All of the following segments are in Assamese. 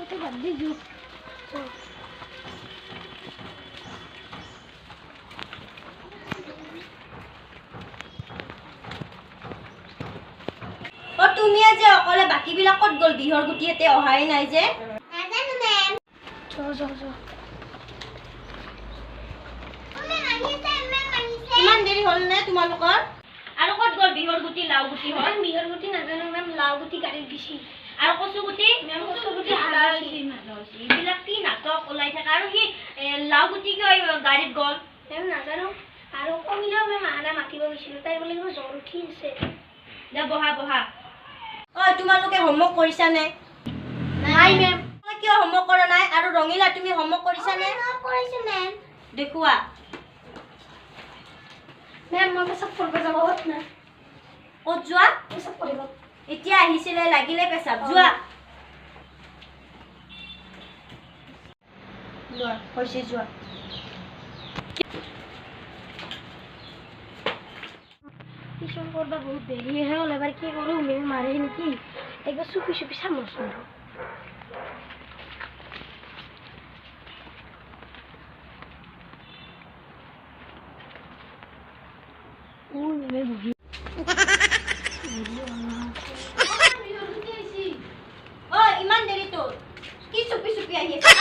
তো বাদ দি যু ও তুমি যে অকলে বাকি বিলাকত গল বিহৰ গুটিতে অহাই নাই যে নাজানো মেম চ চ চ ইমান দেৰি হল নে তোমালোকৰ আৰু কত গল বিহৰ গুটি লাউ গুটি হয় বিহৰ গুটি নাজানো মেম লাউ গুটি গাড়ীত দিছি আৰু কচু গুটি মেম কচু গুটি এইবিলাক কি নাটক ওলাই থাকে আৰু সি লাউ গুটি কিয় গাড়ীত গল মেম নাজানো আৰু কমিলেও মেম আনা মাতিব গৈছিলো তাই বোলে কিবা জ্বৰ উঠি আছে দে বহা বহা ঐ তোমালোকে হোমৱৰ্ক কৰিছা নে নাই মেম কিয় হোমৱৰ্ক কৰা নাই আৰু ৰঙিলা তুমি হোমৱৰ্ক কৰিছা নে কৰিছো মেম দেখুৱা মেম মই পেছাব কৰিব যাব না ক'ত যোৱা পেছাব কৰিব এতিয়া আহিছিলে লাগিলে পেছাব যোৱা যোৱা হৈছে যোৱা টিউশন কৰবা বহুত দেৰি হয়ে গেল এবাৰ কি কৰু মেম মাৰে নাকি একবাৰ চুপি চুপি সামনে ঐ ইমান দেৰি তো কি চুপি চুপি আহি আছে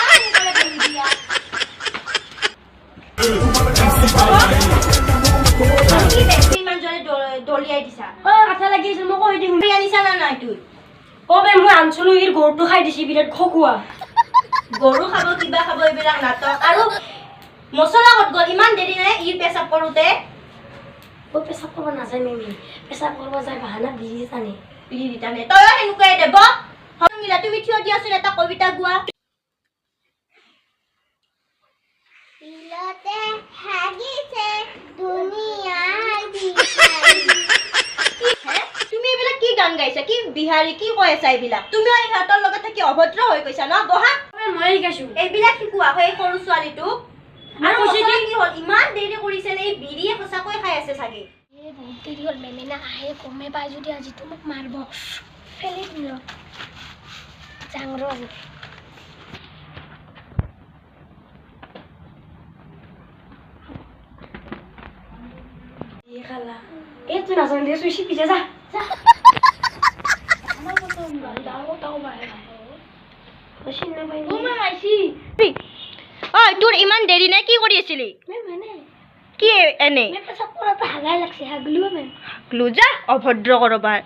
ইমান জনে দলিয়াই দিছা কথা লাগিছে মই কৈ দিম আনিছা না নাই তুই ও মেম মই আনছলো ইৰ গৰুটো খাই দিছি বিৰাট খকুৱা গৰু খাব কিবা খাব এইবিলাক নাটক আৰু মছলা কত গল ইমান দেৰি নাই ই পেচাব কৰোতে ও পেছাব কৰিব নাযায় মেমি পেছাব কৰিব যায় বাহানা বিজি জানে বিধি দিতানে তই সেনেকুৱাই দেব মিলা তুমি থিয় দিয়াচোন এটা কবিতা গোৱা ইলতে হাগিছে দুনিয়াৰ তুমি এইবিলাক কি গান গাইছা কি বিহাৰী কি কৈ আছা এইবিলাক তুমিও ইহঁতৰ লগত থাকি অভদ্ৰ হৈ গৈছা ন বহা মই শিকাইছো এইবিলাক শিকোৱা হয় সৰু ছোৱালীটোক আৰু মছলা কি হ'ল ইমান দেৰি কৰিছে নে এই বিৰিয়ে সঁচাকৈ খাই আছে চাগে বহুত দেৰি হ'ল মেমে না আহে কমে পাই যদি আজি তোমাক মাৰিব ফেলি দিম জাংৰ আজি খালা এই তুই নাজান দিয়ে চুই শিপিছে যা ঐ তোৰ ইমান দেৰি নাই কি কৰি আছিলি কি এনে গ্লু যা অভদ্ৰ কৰবাৰ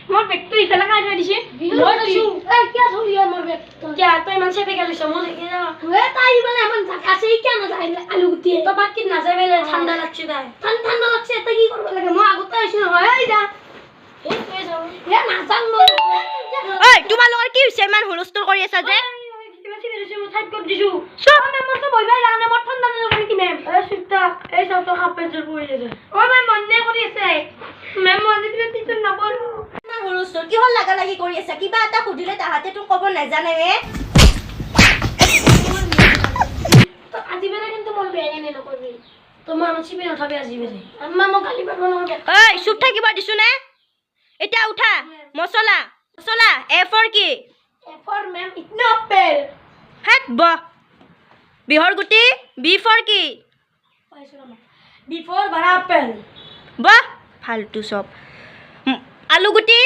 মোৰ বেগটো ইফালে খাই থৈ দিছে মই দিছো এই কিয় থলি মোৰ বেগ কিয় তই ইমান চেপে গেলিছ মই দেখি না এ তাই মানে এমন আছে কিয় না যায় আলু গুটি তো বাকি না যায় বেলে ঠান্ডা লাগছে তাই ঠান্ডা লাগছে এটা কি করব লাগে মই আগতে আইছো নহয় এই যা এই তুই যাও এ না যাং মই ঐ তোমালোকৰ কি হৈছে ইমান হুলস্থুল কৰি আছা যে কি হ'ল লাগা লাগি কৰি আছা কিবা এটা সুধিলে তাহাতে তোক ক'ব নাজানে আজি বেলা কিন্তু মই বেয়া এনে নকৰিবি তোমাৰ চিপি নথাবি আজি বেলা আম্মা মই গালি পাব নহয় ঐ চুপ থাকিব দিছো নে এতিয়া উঠা মছলা মছলা এ ফৰ কি এ ফৰ মেম ইতনা আপেল হেট ব বিহৰ গুটি বি ফৰ কি বিফোৰ বড় আপেল বাহ ফালতু সব আলু গুটি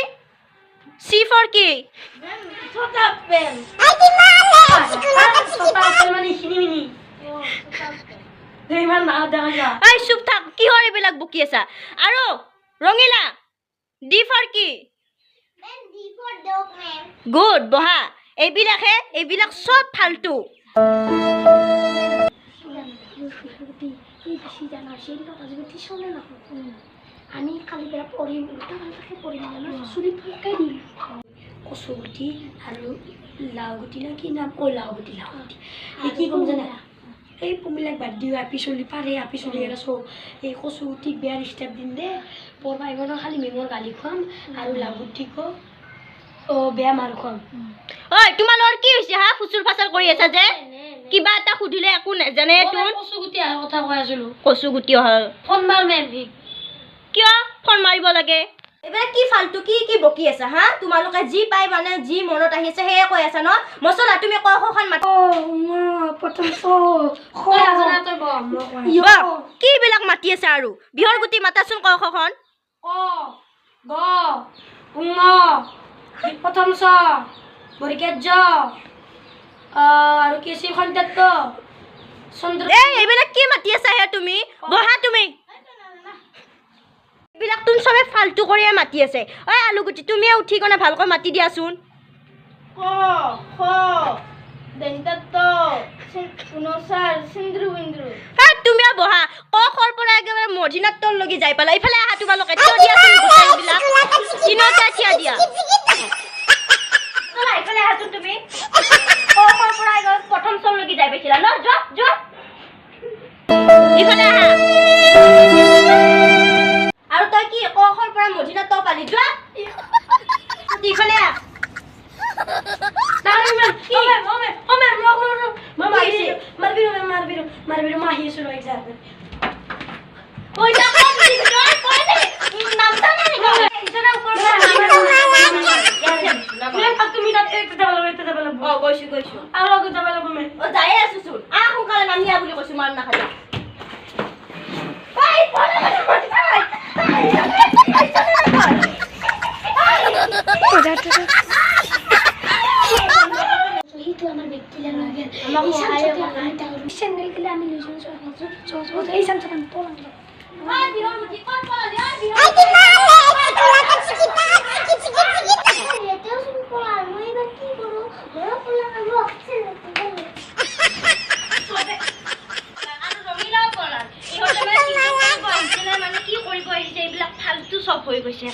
সি ফৰ কি ছোট আপেল ছোট আপেল মানে খিনিমিনি এই মান না দেখা যা এই চুপ থাক কি হয় এইবিলাক বকি আছা আৰু ৰঙিলা ডি ফৰ কি মেম ডি ফৰ ডগ মেম গুড বহা এইবিলাক সব ফালতু আমি কালি বেলা পঢ়িম পঢ়িম চুলি ফলকাই দিম কচু গুটি আৰু লাও গুটি না কি নাম লাও গুটি এই কি ক'ম জানা এই পমিলাক বাদ দিও আপি চলি পাৰে আপি চলি এটা চব এই কচু গুটিক বেয়া ষ্টেপ দিম দে পঢ়বা এবাৰ খালি মেমৰ গালি খুৱাম আৰু লাও গুটিক বেয়া মাৰ খুৱাম ঐ তোমালোকৰ কি হৈছে হা ফুচুৰ ফাচাৰ কৰি আছা যে কিবা এটা সুধিলে একো নাজানে তোৰ কচু গুটি আহাৰ কথা কৈ আছিলো কচু গুটি হয় ফোন মাৰ মেম কিয় ফোন মাৰিব লাগে এইবিলাক কি ফালতু কি বকি আছা হা তোমালোকে যি পাই মানে যি মনত আহিছে সেয়ে কৈ আছা ন মছলা তুমি ক খন মাত প্ৰথম কি বিলাক মাতি আছে আৰু বিহৰ গুটি মাতাচোন ক খন গ উঙ প্ৰথম ছ বৰিকেট জ আৰু কি আছিল খন্তেত চন্দ্ৰ এই এইবিলাক কি মাতি আছা হে তুমি বহা তুমি এইবিলাক তুমি সবে ফালতু কৰিয়ে মাতি আছে ঐ আলুগুটি তুমিয়ে উঠি কোনে ভালকৈ মাতি দিয়াচোন ক খ দন্তত অনুসাৰ সিন্দ্ৰু বিন্দ্ৰু তুমিও বহা ক খৰ পৰা একেবাৰে মধিনাত্তৰ লগি যাই পালা ইফালে আহা তোমালোকে থিয় দিয়াচোন গোটেইবিলাক তিনিটা থিয় দিয়া চলা ইফালে আহাচোন তুমি ক খৰ পৰা একেবাৰে প্ৰথম চৰ লগি যাই পাইছিলা ন যোৱা ইফালে আহা আৰু তই কি ক খৰ পৰা মধিনাত্তৰ পালি যোৱা ইফালে আহ মারবিরো মাহি শুনো এক্সাম ওই না কই দে নাম জানা নি একজনা উপর তুমি না একটু যাবলা ও গৈছো আর লগে যাবলা মে ও যাই আছো শুন আ হুকালে নামিয়া বুলি কৈছো মার না খালি এই পড়া তো আমার ব্যক্তিলা লাগে এই সাথে আমি সেন্ডেল গেলে আমি লইজন সব এই সাথে আমি পড়াম আ বিহর মুটি কোন পড়া দে বিহর এতেও শুন পড়া মই এবার কি করব বড় পড়া লাগবো আৰু ৰমিলাও পড়া ইহতে মানে কি কৰিব আহিছে এইবিলাক ফালতু সব হৈ গৈছে